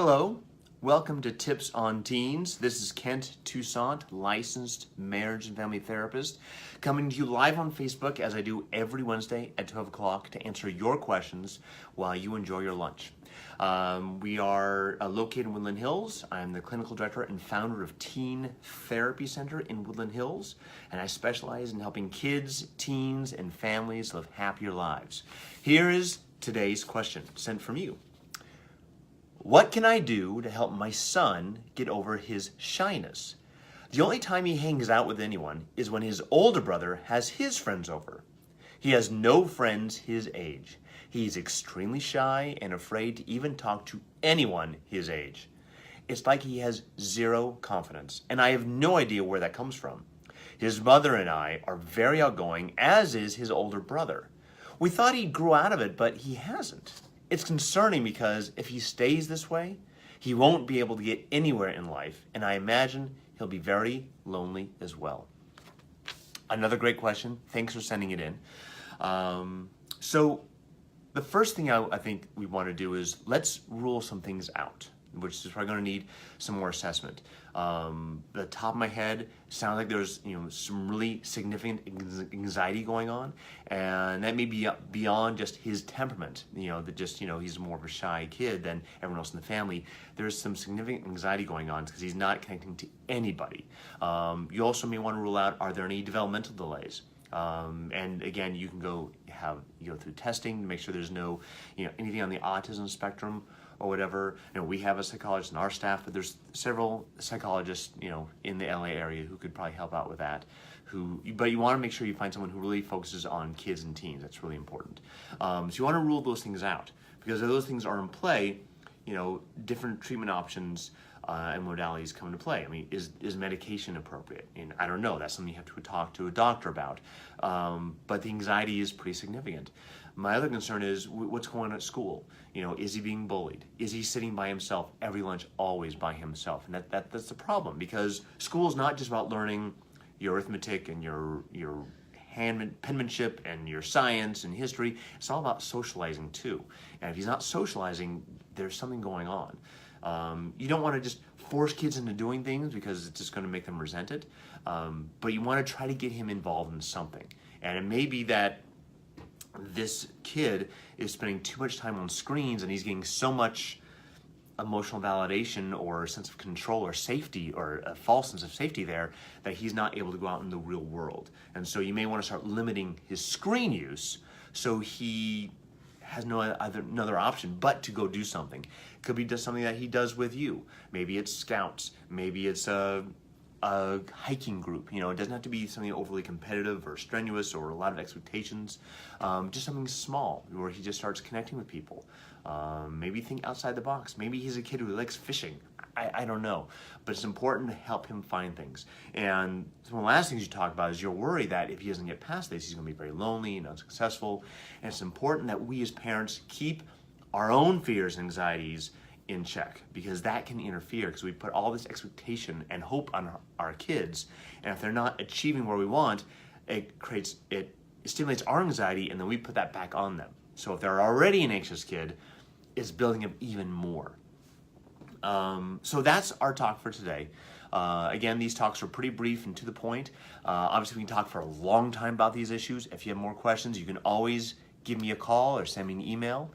Hello, welcome to Tips on Teens. This is Kent Toussaint, licensed marriage and family therapist, coming to you live on Facebook as I do every Wednesday at 12 o'clock to answer your questions while you enjoy your lunch. We are located in Woodland Hills. I'm the clinical director and founder of Teen Therapy Center in Woodland Hills, and I specialize in helping kids, teens, and families live happier lives. Here is today's question sent from you. What can I do to help my son get over his shyness? The only time he hangs out with anyone is when his older brother has his friends over. He has no friends his age. He's extremely shy and afraid to even talk to anyone his age. It's like he has zero confidence, and I have no idea where that comes from. His mother and I are very outgoing, as is his older brother. We thought he grew out of it, but he hasn't. It's concerning because if he stays this way, he won't be able to get anywhere in life, and I imagine he'll be very lonely as well. Another great question. Thanks for sending it in. So the first thing I think we want to do is let's rule some things out, which is probably going to need some more assessment. The top of my head sounds like there's some really significant anxiety going on, and that may be beyond just his temperament. He's more of a shy kid than everyone else in the family. There's some significant anxiety going on because he's not connecting to anybody. You also may want to rule out, are there any developmental delays? And again, you can go through testing to make sure there's no anything on the autism spectrum or whatever. We have a psychologist in our staff, but there's several psychologists in the LA area who could probably help out with that. But you want to make sure you find someone who really focuses on kids and teens. That's really important. So you want to rule those things out, because if those things are in play, different treatment options and modalities come into play. I mean, is medication appropriate? And I don't know. That's something you have to talk to a doctor about. But the anxiety is pretty significant. My other concern is what's going on at school. Is he being bullied? Is he sitting by himself every lunch, always by himself? And that's the problem, because school is not just about learning your arithmetic and your penmanship and your science and history. It's all about socializing too. And if he's not socializing, there's something going on. You don't want to just force kids into doing things because it's just going to make them resent it. But you want to try to get him involved in something. And it may be that this kid is spending too much time on screens and he's getting so much emotional validation or a sense of control or safety, or a false sense of safety there, that he's not able to go out in the real world. And so you may want to start limiting his screen use so he has another option but to go do something. It could be just something that he does with you. Maybe it's scouts. Maybe it's a hiking group. It doesn't have to be something overly competitive or strenuous or a lot of expectations. Just something small where he just starts connecting with people. Maybe think outside the box. Maybe he's a kid who likes fishing. I don't know. But it's important to help him find things. And one of the last things you talk about is your worry that if he doesn't get past this, he's going to be very lonely and unsuccessful. And it's important that we as parents keep our own fears and anxieties in check, because that can interfere, because we put all this expectation and hope on our kids, and if they're not achieving where we want, it stimulates our anxiety, and then we put that back on them. So if they're already an anxious kid, it's building up even more. So that's our talk for today. Again, these talks are pretty brief and to the point. Obviously, we can talk for a long time about these issues. If you have more questions, you can always give me a call or send me an email.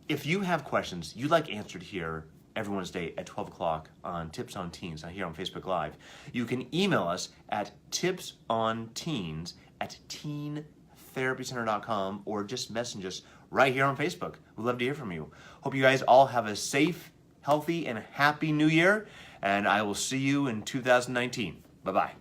If you have questions you'd like answered here every Wednesday at 12 o'clock on Tips on Teens, here on Facebook Live, you can email us at tipsonteens@teentherapycenter.com, or just message us right here on Facebook. We'd love to hear from you. Hope you guys all have a safe, healthy, and happy new year, and I will see you in 2019. Bye-bye.